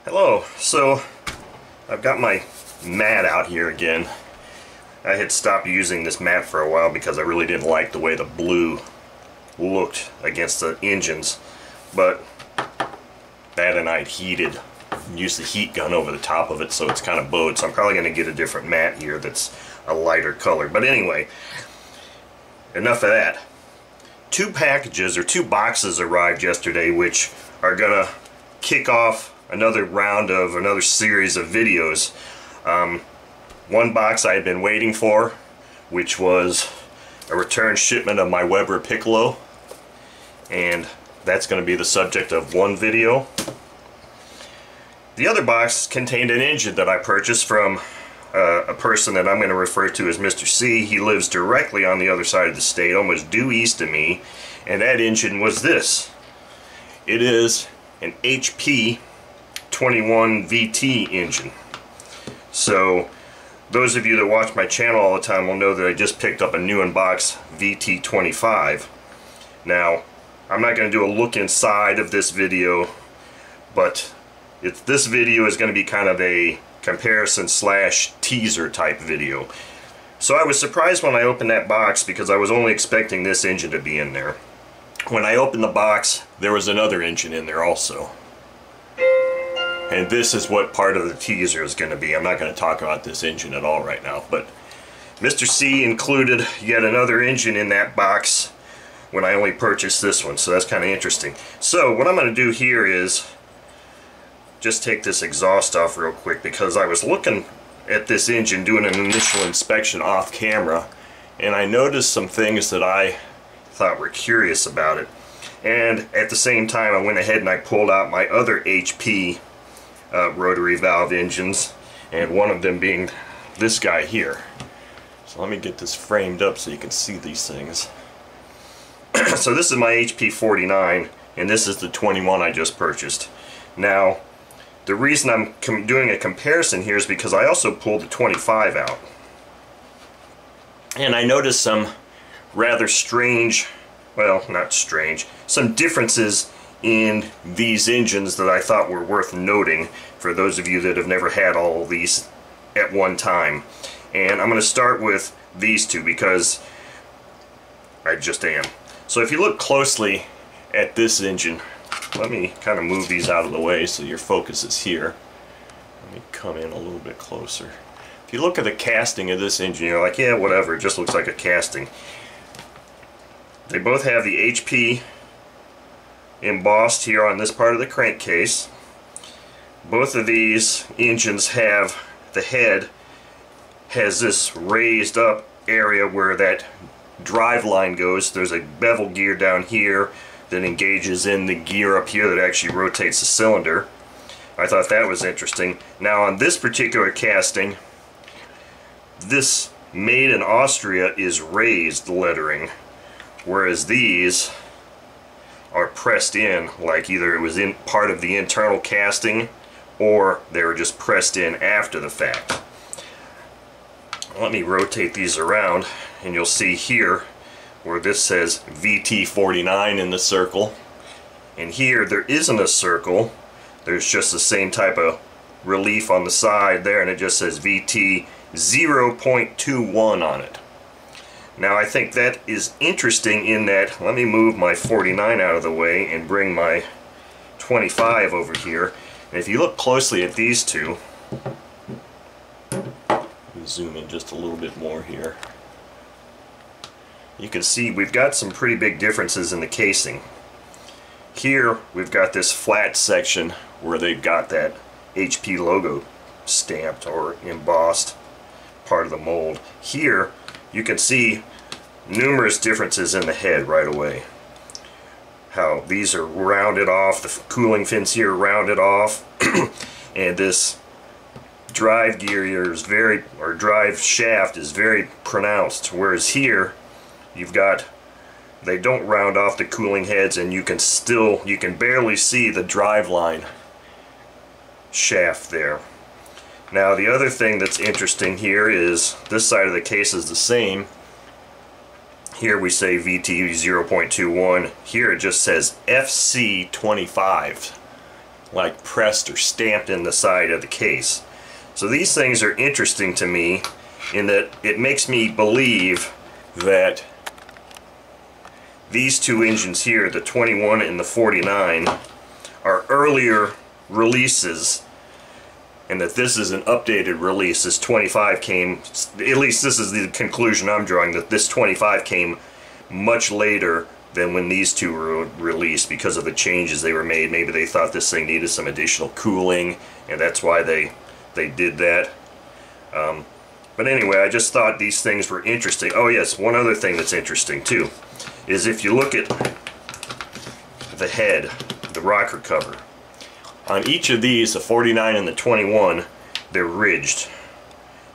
Hello. So I've got my mat out here again. I had stopped using this mat for a while because I really didn't like the way the blue looked against the engines, but Thad and I heated, used the heat gun over the top of it, so it's kind of bowed, so I'm probably going to get a different mat here that's a lighter color. But anyway, enough of that. Two boxes arrived yesterday, which are going to kick off another round of another series of videos. One box I had been waiting for, which was a return shipment of my Weber Piccolo, and that's going to be the subject of one video. The other box contained an engine that I purchased from a person that I'm going to refer to as Mr. C. He lives directly on the other side of the state, almost due east of me, and that engine was this. It is an HP 21 VT engine. So those of you that watch my channel all the time will know that I just picked up a new in-box VT25. Now, I'm not going to do a look inside of this video, but this video is going to be kind of a comparison slash teaser type video. So I was surprised when I opened that box because I was only expecting this engine to be in there. When I opened the box, there was another engine in there also. And this is what part of the teaser is going to be. I'm not going to talk about this engine at all right now, but Mr. C included yet another engine in that box when I only purchased this one, so that's kind of interesting. So what I'm going to do here is just take this exhaust off real quick, because I was looking at this engine doing an initial inspection off camera, and I noticed some things that I thought were curious about it. And at the same time I went ahead and I pulled out my other HP rotary valve engines, and one of them being this guy here. So let me get this framed up so you can see these things. So this is my HP 49, and this is the 21 I just purchased. Now, the reason I'm doing a comparison here is because I also pulled the 25 out, and I noticed some rather strange, well, not strange, some differences in these engines that I thought were worth noting for those of you that have never had all of these at one time. And I'm going to start with these two because I just am. So if you look closely at this engine, let me kind of move these out of the way so your focus is here. Let me come in a little bit closer. If you look at the casting of this engine, you're like, yeah, whatever, it just looks like a casting. They both have the HP embossed here on this part of the crankcase. Both of these engines have, the head has this raised up area where that drive line goes. There's a bevel gear down here that engages in the gear up here that actually rotates the cylinder. I thought that was interesting. Now on this particular casting, this made in Austria is raised lettering, whereas these are pressed in, like either it was in part of the internal casting or they were just pressed in after the fact. Let me rotate these around, and you'll see here where this says VT49 in the circle, and here there isn't a circle, there's just the same type of relief on the side there, and it just says VT 0.21 on it. Now I think that is interesting in that, let me move my 49 out of the way and bring my 25 over here. And if you look closely at these two, let me zoom in just a little bit more here. You can see we've got some pretty big differences in the casing. Here we've got this flat section where they've got that HP logo stamped or embossed part of the mold. Here you can see numerous differences in the head right away. How these are rounded off, the cooling fins here are rounded off, and this drive gear here is drive shaft is very pronounced, whereas here you've got, they don't round off the cooling heads, and you can barely see the drive line shaft there. Now the other thing that's interesting here is this side of the case is the same. Here we say VT 0.21. Here it just says FC25. like pressed or stamped in the side of the case. So these things are interesting to me in that it makes me believe that these two engines here, the 21 and the 49, are earlier releases, and that this is an updated release. This 25 came, at least this is the conclusion I'm drawing, that this 25 came much later than when these two were released because of the changes they were made. Maybe they thought this thing needed some additional cooling, and that's why they did that. But anyway, I just thought these things were interesting. Oh yes, one other thing that's interesting too is if you look at the head, the rocker cover, on each of these, the 49 and the 21, they're ridged,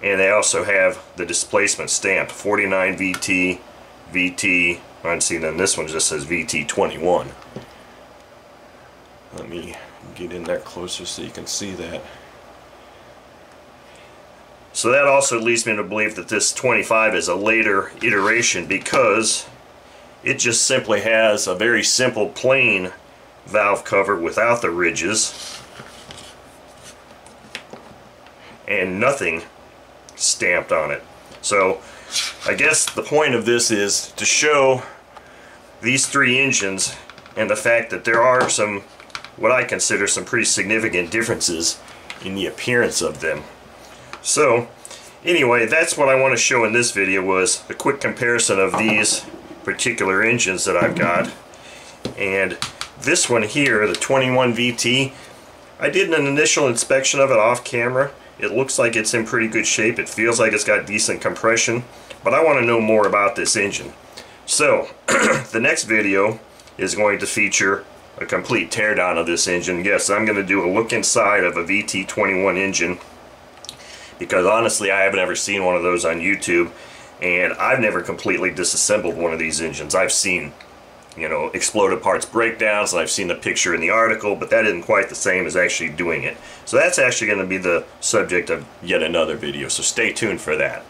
and they also have the displacement stamp, 49 VT, VT. See, then this one just says VT21. Let me get in there closer so you can see that. So that also leads me to believe that this 25 is a later iteration because it just simply has a very simple plain valve cover without the ridges and nothing stamped on it. So I guess the point of this is to show these three engines and the fact that there are some, what I consider some pretty significant differences in the appearance of them. So anyway, that's what I want to show in this video, was a quick comparison of these particular engines that I've got. And this one here, the 21 VT, I did an initial inspection of it off camera. It looks like it's in pretty good shape. It feels like it's got decent compression, but I want to know more about this engine. So the next video is going to feature a complete teardown of this engine. Yes, I'm going to do a look inside of a VT21 engine, because honestly I haven't ever seen one of those on YouTube, and I've never completely disassembled one of these engines. I've seen, you know, exploded parts breakdowns, and I've seen the picture in the article, but that isn't quite the same as actually doing it. So that's actually going to be the subject of yet another video, so stay tuned for that.